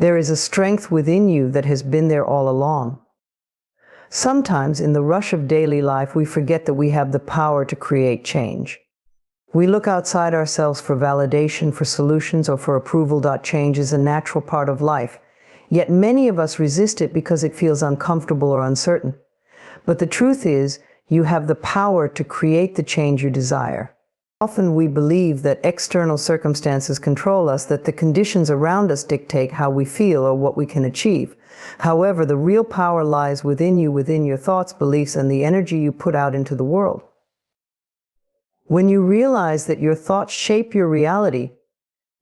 There is a strength within you that has been there all along. Sometimes in the rush of daily life, we forget that we have the power to create change. We look outside ourselves for validation, for solutions, or for approval. Change is a natural part of life, yet many of us resist it because it feels uncomfortable or uncertain. But the truth is, you have the power to create the change you desire. Often we believe that external circumstances control us, that the conditions around us dictate how we feel or what we can achieve. However, the real power lies within you, within your thoughts, beliefs, and the energy you put out into the world. When you realize that your thoughts shape your reality,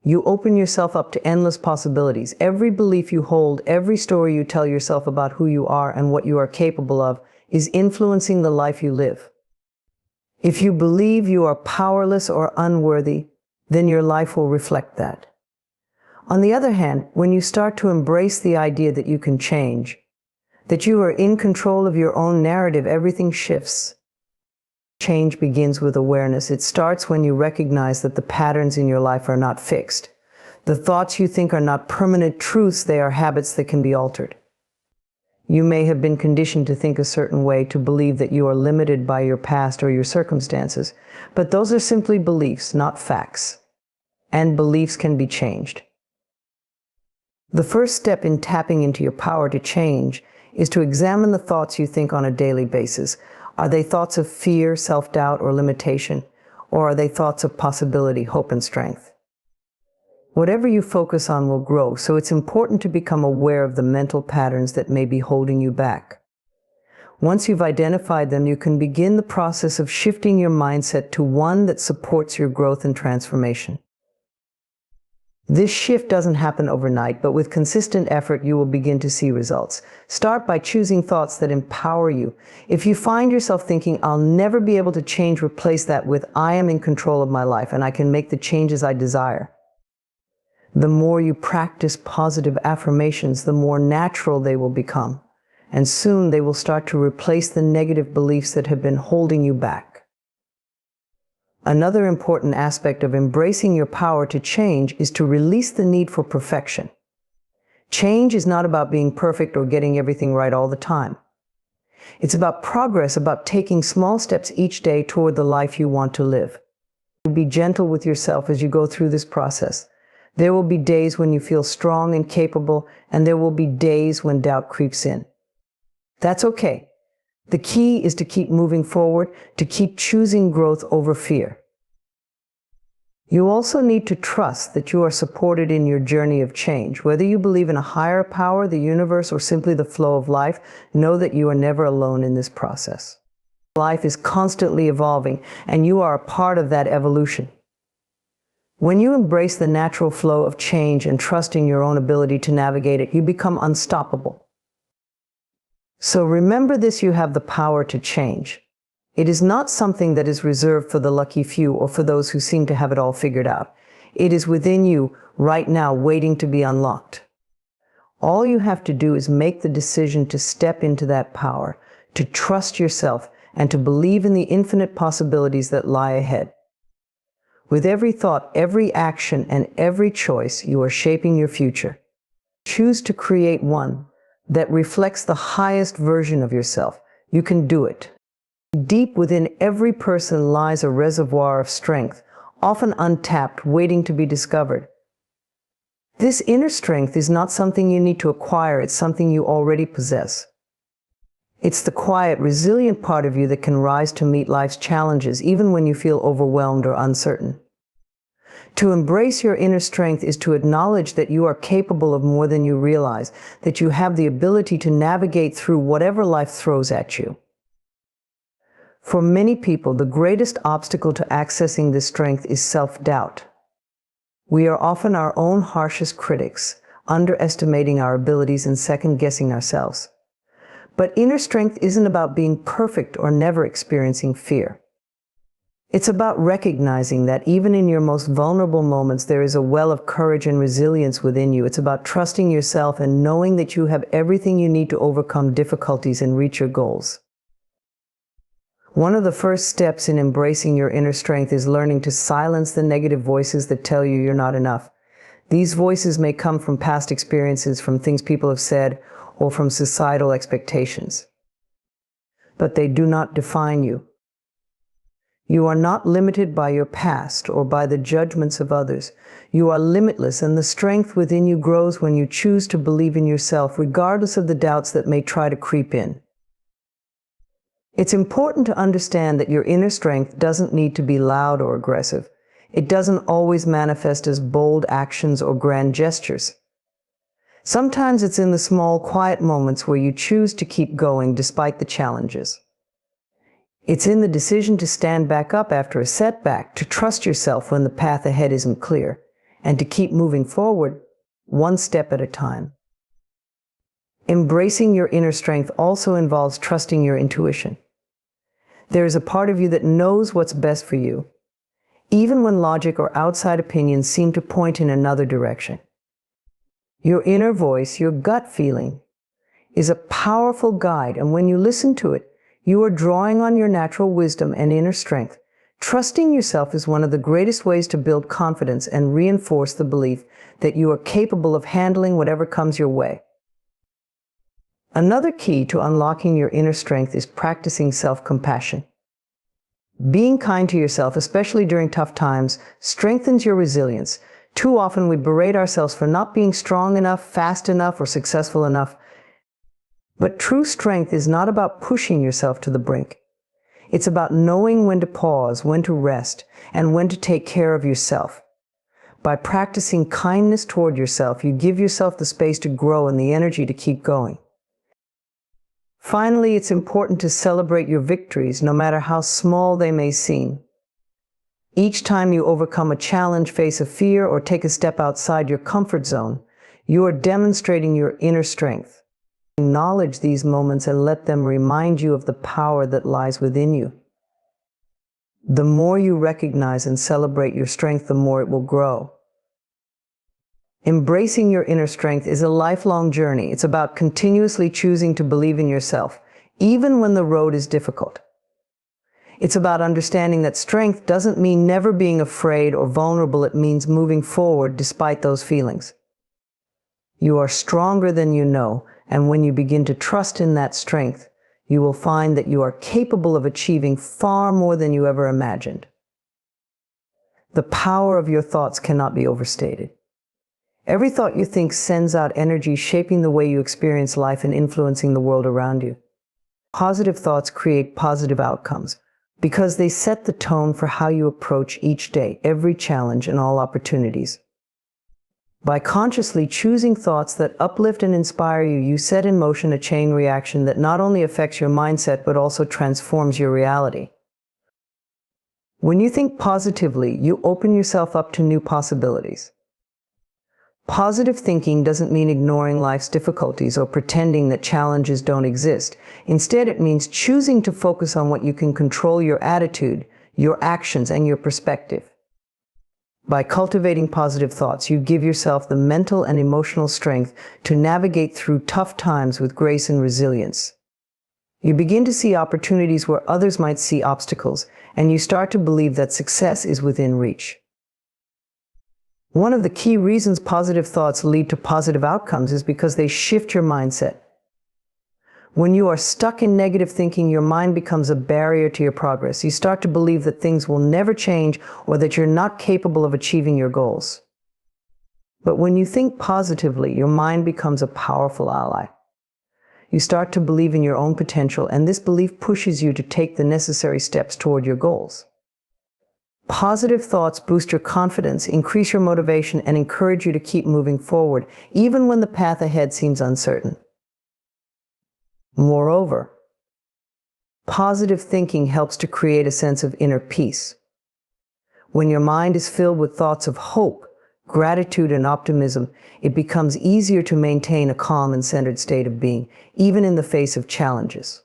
you open yourself up to endless possibilities. Every belief you hold, every story you tell yourself about who you are and what you are capable of, is influencing the life you live. If you believe you are powerless or unworthy, then your life will reflect that. On the other hand, when you start to embrace the idea that you can change, that you are in control of your own narrative, everything shifts. Change begins with awareness. It starts when you recognize that the patterns in your life are not fixed. The thoughts you think are not permanent truths, they are habits that can be altered. You may have been conditioned to think a certain way, to believe that you are limited by your past or your circumstances, but those are simply beliefs, not facts. And beliefs can be changed. The first step in tapping into your power to change is to examine the thoughts you think on a daily basis. Are they thoughts of fear, self-doubt, or limitation? Or are they thoughts of possibility, hope, and strength? Whatever you focus on will grow, so it's important to become aware of the mental patterns that may be holding you back. Once you've identified them, you can begin the process of shifting your mindset to one that supports your growth and transformation. This shift doesn't happen overnight, but with consistent effort, you will begin to see results. Start by choosing thoughts that empower you. If you find yourself thinking, "I'll never be able to change," replace that with, "I am in control of my life and I can make the changes I desire." The more you practice positive affirmations, the more natural they will become. And soon they will start to replace the negative beliefs that have been holding you back. Another important aspect of embracing your power to change is to release the need for perfection. Change is not about being perfect or getting everything right all the time. It's about progress, about taking small steps each day toward the life you want to live. Be gentle with yourself as you go through this process. There will be days when you feel strong and capable, and there will be days when doubt creeps in. That's okay. The key is to keep moving forward, to keep choosing growth over fear. You also need to trust that you are supported in your journey of change. Whether you believe in a higher power, the universe, or simply the flow of life, know that you are never alone in this process. Life is constantly evolving, and you are a part of that evolution. When you embrace the natural flow of change and trust in your own ability to navigate it, you become unstoppable. So remember this: you have the power to change. It is not something that is reserved for the lucky few or for those who seem to have it all figured out. It is within you right now, waiting to be unlocked. All you have to do is make the decision to step into that power, to trust yourself, and to believe in the infinite possibilities that lie ahead. With every thought, every action, and every choice, you are shaping your future. Choose to create one that reflects the highest version of yourself. You can do it. Deep within every person lies a reservoir of strength, often untapped, waiting to be discovered. This inner strength is not something you need to acquire, it's something you already possess. It's the quiet, resilient part of you that can rise to meet life's challenges, even when you feel overwhelmed or uncertain. To embrace your inner strength is to acknowledge that you are capable of more than you realize, that you have the ability to navigate through whatever life throws at you. For many people, the greatest obstacle to accessing this strength is self-doubt. We are often our own harshest critics, underestimating our abilities and second-guessing ourselves. But inner strength isn't about being perfect or never experiencing fear. It's about recognizing that even in your most vulnerable moments, there is a well of courage and resilience within you. It's about trusting yourself and knowing that you have everything you need to overcome difficulties and reach your goals. One of the first steps in embracing your inner strength is learning to silence the negative voices that tell you you're not enough. These voices may come from past experiences, from things people have said, or from societal expectations. But they do not define you. You are not limited by your past or by the judgments of others. You are limitless, and the strength within you grows when you choose to believe in yourself, regardless of the doubts that may try to creep in. It's important to understand that your inner strength doesn't need to be loud or aggressive. It doesn't always manifest as bold actions or grand gestures. Sometimes it's in the small, quiet moments where you choose to keep going despite the challenges. It's in the decision to stand back up after a setback, to trust yourself when the path ahead isn't clear, and to keep moving forward, one step at a time. Embracing your inner strength also involves trusting your intuition. There is a part of you that knows what's best for you, even when logic or outside opinions seem to point in another direction. Your inner voice, your gut feeling, is a powerful guide, and when you listen to it, you are drawing on your natural wisdom and inner strength. Trusting yourself is one of the greatest ways to build confidence and reinforce the belief that you are capable of handling whatever comes your way. Another key to unlocking your inner strength is practicing self-compassion. Being kind to yourself, especially during tough times, strengthens your resilience. Too often we berate ourselves for not being strong enough, fast enough, or successful enough. But true strength is not about pushing yourself to the brink. It's about knowing when to pause, when to rest, and when to take care of yourself. By practicing kindness toward yourself, you give yourself the space to grow and the energy to keep going. Finally, it's important to celebrate your victories, no matter how small they may seem. Each time you overcome a challenge, face a fear, or take a step outside your comfort zone, you are demonstrating your inner strength. Acknowledge these moments and let them remind you of the power that lies within you. The more you recognize and celebrate your strength, the more it will grow. Embracing your inner strength is a lifelong journey. It's about continuously choosing to believe in yourself, even when the road is difficult. It's about understanding that strength doesn't mean never being afraid or vulnerable. It means moving forward despite those feelings. You are stronger than you know, and when you begin to trust in that strength, you will find that you are capable of achieving far more than you ever imagined. The power of your thoughts cannot be overstated. Every thought you think sends out energy, shaping the way you experience life and influencing the world around you. Positive thoughts create positive outcomes because they set the tone for how you approach each day, every challenge, and all opportunities. By consciously choosing thoughts that uplift and inspire you, you set in motion a chain reaction that not only affects your mindset but also transforms your reality. When you think positively, you open yourself up to new possibilities. Positive thinking doesn't mean ignoring life's difficulties or pretending that challenges don't exist. Instead, it means choosing to focus on what you can control: your attitude, your actions, and your perspective. By cultivating positive thoughts, you give yourself the mental and emotional strength to navigate through tough times with grace and resilience. You begin to see opportunities where others might see obstacles, and you start to believe that success is within reach. One of the key reasons positive thoughts lead to positive outcomes is because they shift your mindset. When you are stuck in negative thinking, your mind becomes a barrier to your progress. You start to believe that things will never change or that you're not capable of achieving your goals. But when you think positively, your mind becomes a powerful ally. You start to believe in your own potential, and this belief pushes you to take the necessary steps toward your goals. Positive thoughts boost your confidence, increase your motivation, and encourage you to keep moving forward, even when the path ahead seems uncertain. Moreover, positive thinking helps to create a sense of inner peace. When your mind is filled with thoughts of hope, gratitude, and optimism, it becomes easier to maintain a calm and centered state of being, even in the face of challenges.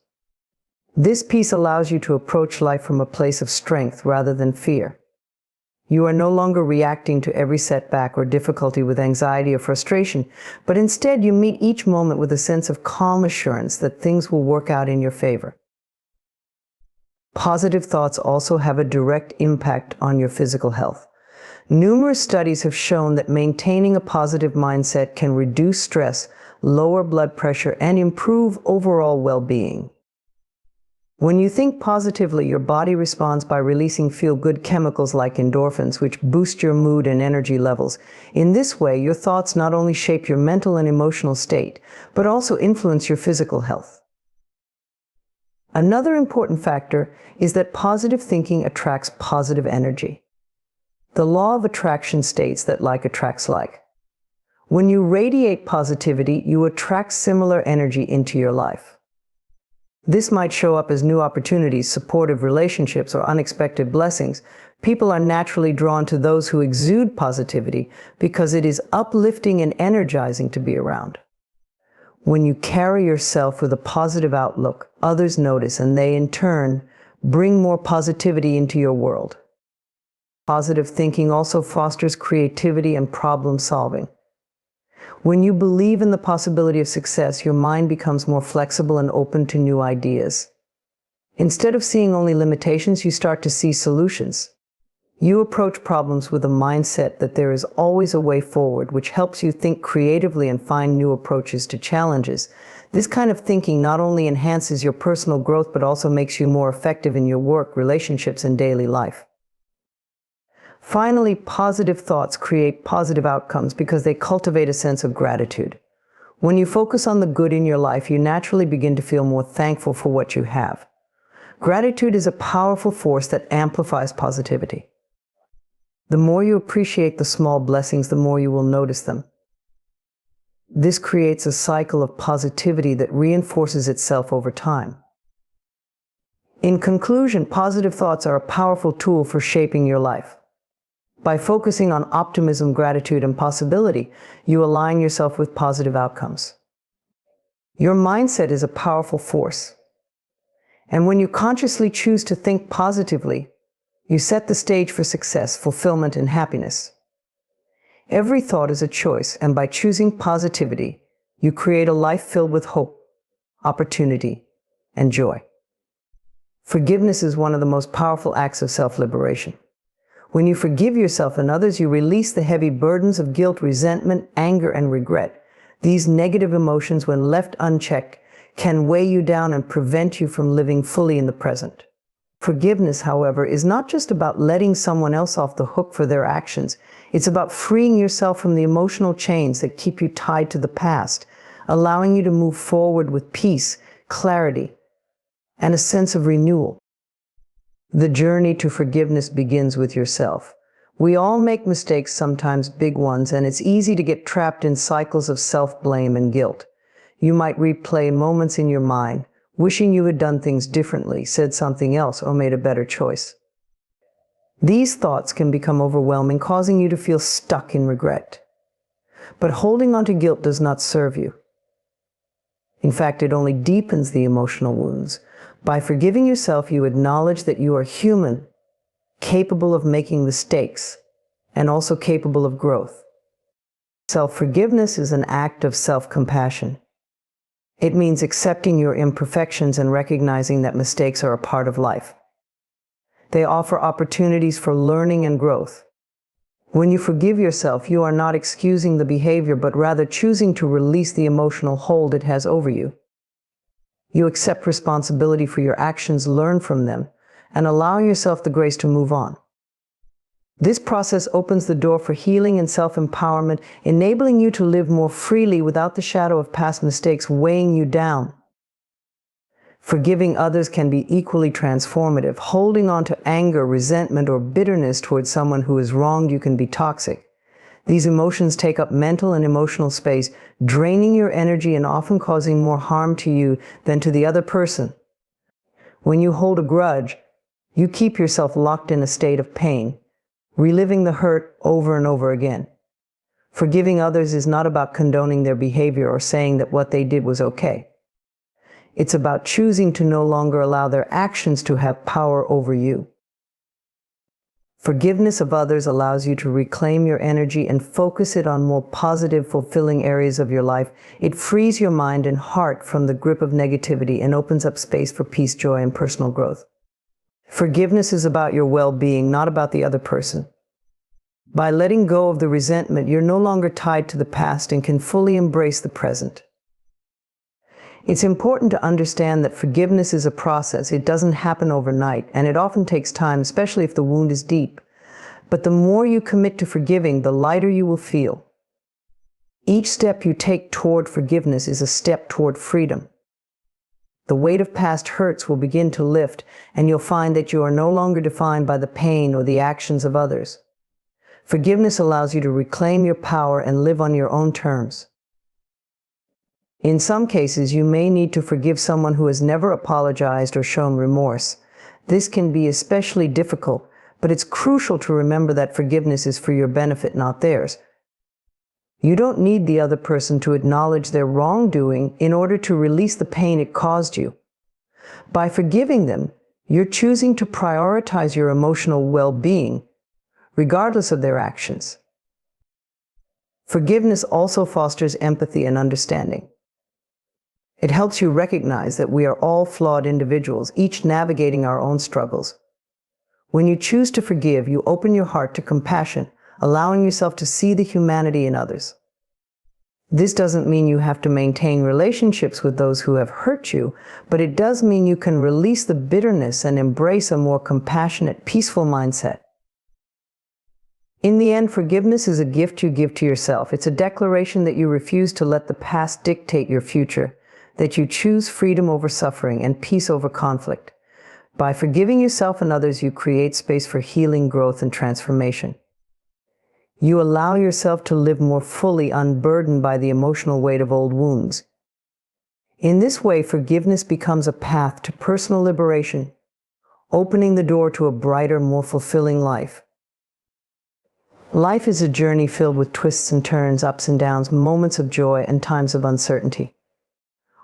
This peace allows you to approach life from a place of strength rather than fear. You are no longer reacting to every setback or difficulty with anxiety or frustration, but instead you meet each moment with a sense of calm assurance that things will work out in your favor. Positive thoughts also have a direct impact on your physical health. Numerous studies have shown that maintaining a positive mindset can reduce stress, lower blood pressure, and improve overall well-being. When you think positively, your body responds by releasing feel-good chemicals like endorphins, which boost your mood and energy levels. In this way, your thoughts not only shape your mental and emotional state, but also influence your physical health. Another important factor is that positive thinking attracts positive energy. The law of attraction states that like attracts like. When you radiate positivity, you attract similar energy into your life. This might show up as new opportunities, supportive relationships, or unexpected blessings. People are naturally drawn to those who exude positivity because it is uplifting and energizing to be around. When you carry yourself with a positive outlook, others notice, and they in turn bring more positivity into your world. Positive thinking also fosters creativity and problem solving. When you believe in the possibility of success, your mind becomes more flexible and open to new ideas. Instead of seeing only limitations, you start to see solutions. You approach problems with a mindset that there is always a way forward, which helps you think creatively and find new approaches to challenges. This kind of thinking not only enhances your personal growth, but also makes you more effective in your work, relationships, and daily life. Finally, positive thoughts create positive outcomes because they cultivate a sense of gratitude. When you focus on the good in your life, you naturally begin to feel more thankful for what you have. Gratitude is a powerful force that amplifies positivity. The more you appreciate the small blessings, the more you will notice them. This creates a cycle of positivity that reinforces itself over time. In conclusion, positive thoughts are a powerful tool for shaping your life. By focusing on optimism, gratitude, and possibility, you align yourself with positive outcomes. Your mindset is a powerful force. And when you consciously choose to think positively, you set the stage for success, fulfillment, and happiness. Every thought is a choice, and by choosing positivity, you create a life filled with hope, opportunity, and joy. Forgiveness is one of the most powerful acts of self-liberation. When you forgive yourself and others, you release the heavy burdens of guilt, resentment, anger, and regret. These negative emotions, when left unchecked, can weigh you down and prevent you from living fully in the present. Forgiveness, however, is not just about letting someone else off the hook for their actions. It's about freeing yourself from the emotional chains that keep you tied to the past, allowing you to move forward with peace, clarity, and a sense of renewal. The journey to forgiveness begins with yourself. We all make mistakes, sometimes big ones, and it's easy to get trapped in cycles of self-blame and guilt. You might replay moments in your mind, wishing you had done things differently, said something else, or made a better choice. These thoughts can become overwhelming, causing you to feel stuck in regret. But holding on to guilt does not serve you. In fact, it only deepens the emotional wounds. By forgiving yourself, you acknowledge that you are human, capable of making mistakes, and also capable of growth. Self-forgiveness is an act of self-compassion. It means accepting your imperfections and recognizing that mistakes are a part of life. They offer opportunities for learning and growth. When you forgive yourself, you are not excusing the behavior, but rather choosing to release the emotional hold it has over you. You accept responsibility for your actions, learn from them, and allow yourself the grace to move on. This process opens the door for healing and self-empowerment, enabling you to live more freely without the shadow of past mistakes weighing you down. Forgiving others can be equally transformative. Holding on to anger, resentment, or bitterness towards someone who has wronged you can be toxic. These emotions take up mental and emotional space, draining your energy and often causing more harm to you than to the other person. When you hold a grudge, you keep yourself locked in a state of pain, reliving the hurt over and over again. Forgiving others is not about condoning their behavior or saying that what they did was okay. It's about choosing to no longer allow their actions to have power over you. Forgiveness of others allows you to reclaim your energy and focus it on more positive, fulfilling areas of your life. It frees your mind and heart from the grip of negativity and opens up space for peace, joy, and personal growth. Forgiveness is about your well-being, not about the other person. By letting go of the resentment, you're no longer tied to the past and can fully embrace the present. It's important to understand that forgiveness is a process. It doesn't happen overnight, and it often takes time, especially if the wound is deep. But the more you commit to forgiving, the lighter you will feel. Each step you take toward forgiveness is a step toward freedom. The weight of past hurts will begin to lift, and you'll find that you are no longer defined by the pain or the actions of others. Forgiveness allows you to reclaim your power and live on your own terms. In some cases, you may need to forgive someone who has never apologized or shown remorse. This can be especially difficult, but it's crucial to remember that forgiveness is for your benefit, not theirs. You don't need the other person to acknowledge their wrongdoing in order to release the pain it caused you. By forgiving them, you're choosing to prioritize your emotional well-being, regardless of their actions. Forgiveness also fosters empathy and understanding. It helps you recognize that we are all flawed individuals, each navigating our own struggles. When you choose to forgive, you open your heart to compassion, allowing yourself to see the humanity in others. This doesn't mean you have to maintain relationships with those who have hurt you, but it does mean you can release the bitterness and embrace a more compassionate, peaceful mindset. In the end, forgiveness is a gift you give to yourself. It's a declaration that you refuse to let the past dictate your future, that you choose freedom over suffering and peace over conflict. By forgiving yourself and others, you create space for healing, growth, and transformation. You allow yourself to live more fully, unburdened by the emotional weight of old wounds. In this way, forgiveness becomes a path to personal liberation, opening the door to a brighter, more fulfilling life. Life is a journey filled with twists and turns, ups and downs, moments of joy, and times of uncertainty.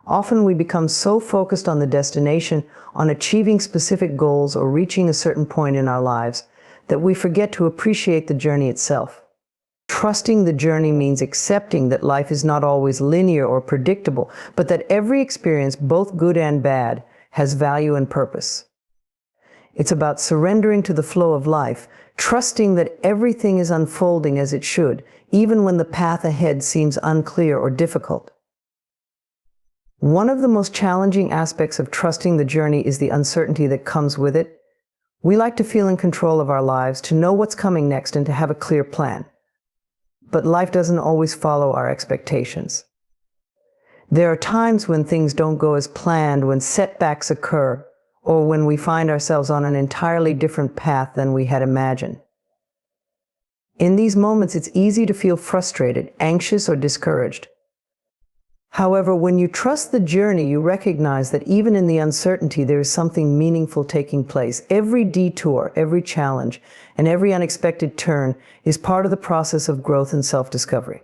Often we become so focused on the destination, on achieving specific goals or reaching a certain point in our lives, that we forget to appreciate the journey itself. Trusting the journey means accepting that life is not always linear or predictable, but that every experience, both good and bad, has value and purpose. It's about surrendering to the flow of life, trusting that everything is unfolding as it should, even when the path ahead seems unclear or difficult. One of the most challenging aspects of trusting the journey is the uncertainty that comes with it. We like to feel in control of our lives, to know what's coming next, and to have a clear plan. But life doesn't always follow our expectations. There are times when things don't go as planned, when setbacks occur, or when we find ourselves on an entirely different path than we had imagined. In these moments, it's easy to feel frustrated, anxious, or discouraged. However, when you trust the journey, you recognize that even in the uncertainty, there is something meaningful taking place. Every detour, every challenge, and every unexpected turn is part of the process of growth and self-discovery.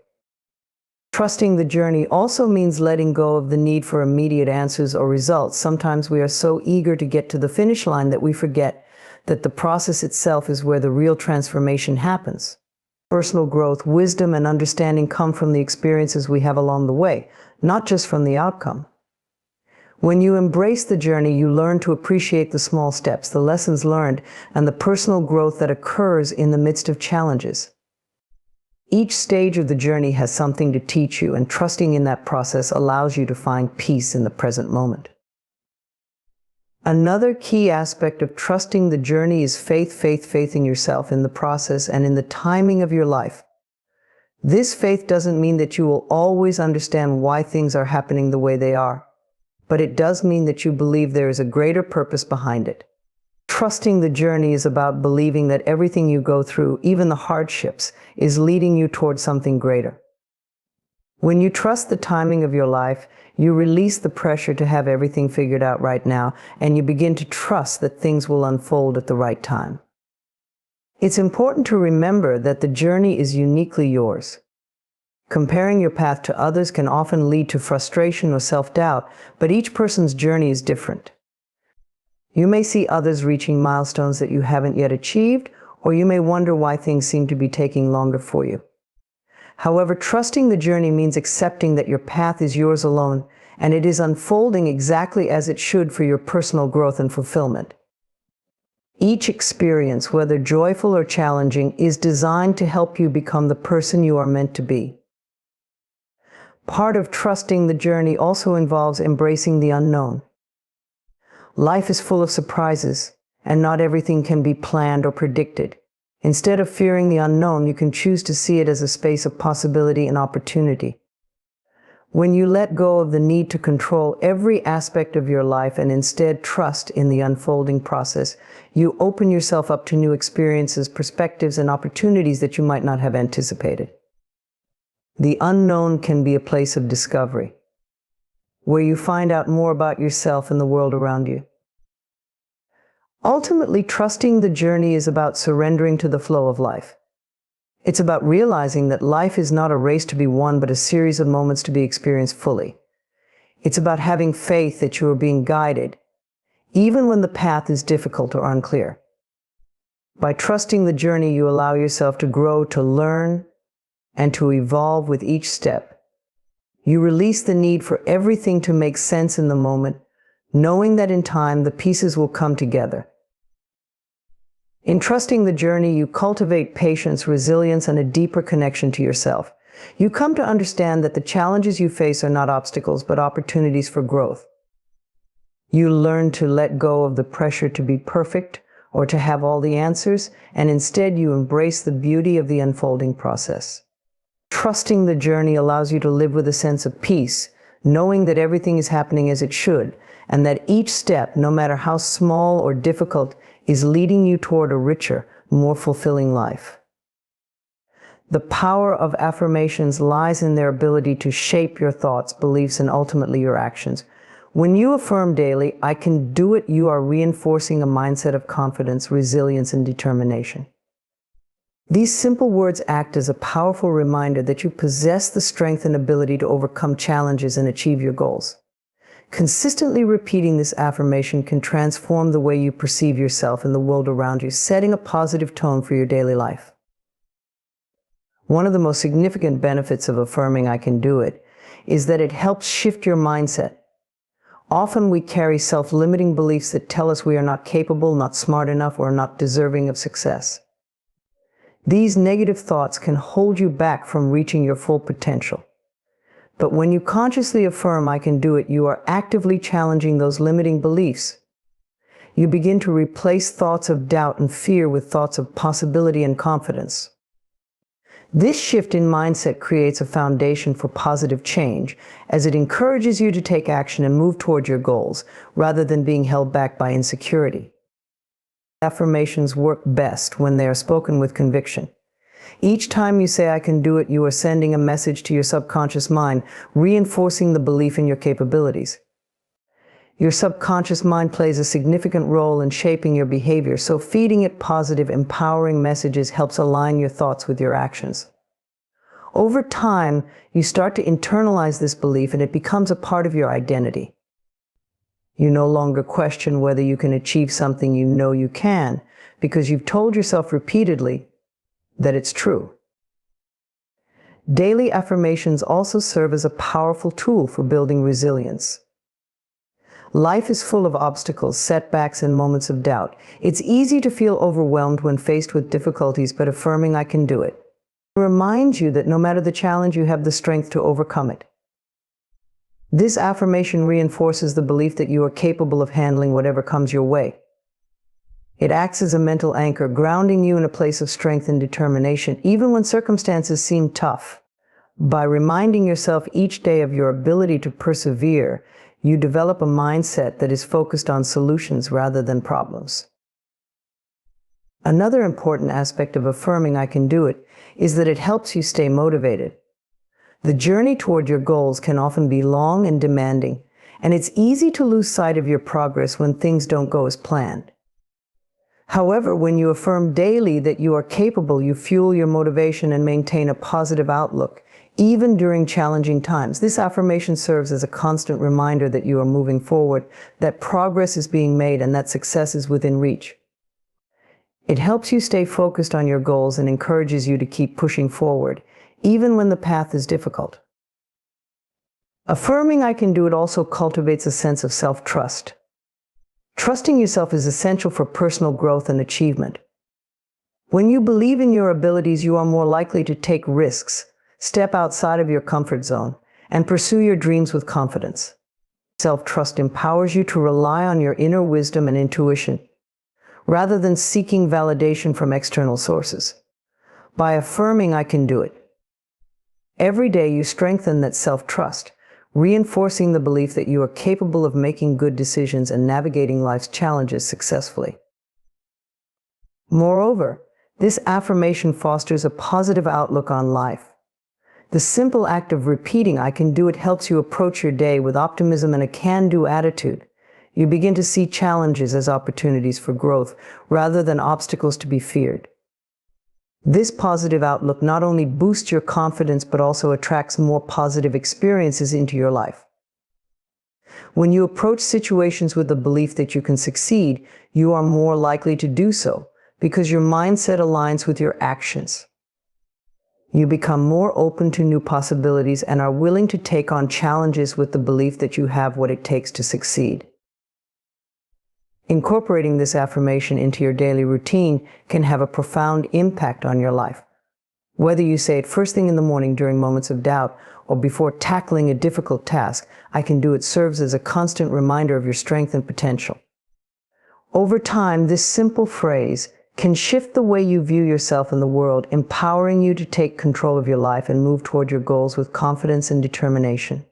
Trusting the journey also means letting go of the need for immediate answers or results. Sometimes we are so eager to get to the finish line that we forget that the process itself is where the real transformation happens. Personal growth, wisdom, and understanding come from the experiences we have along the way, not just from the outcome. When you embrace the journey, you learn to appreciate the small steps, the lessons learned, and the personal growth that occurs in the midst of challenges. Each stage of the journey has something to teach you, and trusting in that process allows you to find peace in the present moment. Another key aspect of trusting the journey is faith in yourself, in the process, and in the timing of your life. This faith doesn't mean that you will always understand why things are happening the way they are, but it does mean that you believe there is a greater purpose behind it. Trusting the journey is about believing that everything you go through, even the hardships, is leading you toward something greater. When you trust the timing of your life, you release the pressure to have everything figured out right now, and you begin to trust that things will unfold at the right time. It's important to remember that the journey is uniquely yours. Comparing your path to others can often lead to frustration or self-doubt, but each person's journey is different. You may see others reaching milestones that you haven't yet achieved, or you may wonder why things seem to be taking longer for you. However, trusting the journey means accepting that your path is yours alone, and it is unfolding exactly as it should for your personal growth and fulfillment. Each experience, whether joyful or challenging, is designed to help you become the person you are meant to be. Part of trusting the journey also involves embracing the unknown. Life is full of surprises, and not everything can be planned or predicted. Instead of fearing the unknown, you can choose to see it as a space of possibility and opportunity. When you let go of the need to control every aspect of your life and instead trust in the unfolding process, you open yourself up to new experiences, perspectives, and opportunities that you might not have anticipated. The unknown can be a place of discovery, where you find out more about yourself and the world around you. Ultimately, trusting the journey is about surrendering to the flow of life. It's about realizing that life is not a race to be won, but a series of moments to be experienced fully. It's about having faith that you are being guided, even when the path is difficult or unclear. By trusting the journey, you allow yourself to grow, to learn, and to evolve with each step. You release the need for everything to make sense in the moment, knowing that in time the pieces will come together. In trusting the journey, you cultivate patience, resilience, and a deeper connection to yourself. You come to understand that the challenges you face are not obstacles, but opportunities for growth. You learn to let go of the pressure to be perfect or to have all the answers, and instead you embrace the beauty of the unfolding process. Trusting the journey allows you to live with a sense of peace, knowing that everything is happening as it should, and that each step, no matter how small or difficult, is leading you toward a richer, more fulfilling life. The power of affirmations lies in their ability to shape your thoughts, beliefs, and ultimately your actions. When you affirm daily, "I can do it," you are reinforcing a mindset of confidence, resilience, and determination. These simple words act as a powerful reminder that you possess the strength and ability to overcome challenges and achieve your goals. Consistently repeating this affirmation can transform the way you perceive yourself and the world around you, setting a positive tone for your daily life. One of the most significant benefits of affirming "I can do it" is that it helps shift your mindset. Often we carry self-limiting beliefs that tell us we are not capable, not smart enough, or not deserving of success. These negative thoughts can hold you back from reaching your full potential. But when you consciously affirm "I can do it," you are actively challenging those limiting beliefs. You begin to replace thoughts of doubt and fear with thoughts of possibility and confidence. This shift in mindset creates a foundation for positive change, as it encourages you to take action and move toward your goals, rather than being held back by insecurity. Affirmations work best when they are spoken with conviction. Each time you say "I can do it," you are sending a message to your subconscious mind, reinforcing the belief in your capabilities. Your subconscious mind plays a significant role in shaping your behavior, so feeding it positive, empowering messages helps align your thoughts with your actions. Over time, you start to internalize this belief, and it becomes a part of your identity. You no longer question whether you can achieve something you know you can, because you've told yourself repeatedly that it's true. Daily affirmations also serve as a powerful tool for building resilience. Life is full of obstacles, setbacks, and moments of doubt. It's easy to feel overwhelmed when faced with difficulties, but affirming "I can do it" reminds you that no matter the challenge, you have the strength to overcome it. This affirmation reinforces the belief that you are capable of handling whatever comes your way. It acts as a mental anchor, grounding you in a place of strength and determination, even when circumstances seem tough. By reminding yourself each day of your ability to persevere, you develop a mindset that is focused on solutions rather than problems. Another important aspect of affirming "I can do it" is that it helps you stay motivated. The journey toward your goals can often be long and demanding, and it's easy to lose sight of your progress when things don't go as planned. However, when you affirm daily that you are capable, you fuel your motivation and maintain a positive outlook, even during challenging times. This affirmation serves as a constant reminder that you are moving forward, that progress is being made, and that success is within reach. It helps you stay focused on your goals and encourages you to keep pushing forward, even when the path is difficult. Affirming "I can do it" also cultivates a sense of self-trust. Trusting yourself is essential for personal growth and achievement. When you believe in your abilities, you are more likely to take risks, step outside of your comfort zone, and pursue your dreams with confidence. Self-trust empowers you to rely on your inner wisdom and intuition, rather than seeking validation from external sources. By affirming, "I can do it," every day you strengthen that self-trust, reinforcing the belief that you are capable of making good decisions and navigating life's challenges successfully. Moreover, this affirmation fosters a positive outlook on life. The simple act of repeating "I can do it" helps you approach your day with optimism and a can-do attitude. You begin to see challenges as opportunities for growth rather than obstacles to be feared. This positive outlook not only boosts your confidence but also attracts more positive experiences into your life. When you approach situations with the belief that you can succeed, you are more likely to do so because your mindset aligns with your actions. You become more open to new possibilities and are willing to take on challenges with the belief that you have what it takes to succeed. Incorporating this affirmation into your daily routine can have a profound impact on your life. Whether you say it first thing in the morning during moments of doubt or before tackling a difficult task, "I can do it" serves as a constant reminder of your strength and potential. Over time, this simple phrase can shift the way you view yourself in the world, empowering you to take control of your life and move toward your goals with confidence and determination.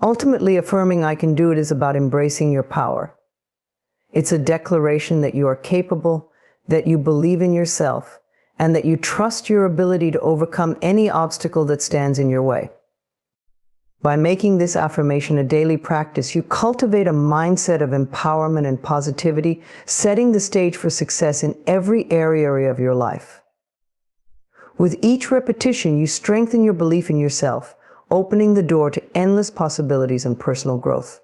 Ultimately, affirming "I can do it" is about embracing your power. It's a declaration that you are capable, that you believe in yourself, and that you trust your ability to overcome any obstacle that stands in your way. By making this affirmation a daily practice, you cultivate a mindset of empowerment and positivity, setting the stage for success in every area of your life. With each repetition, you strengthen your belief in yourself, opening the door to endless possibilities and personal growth.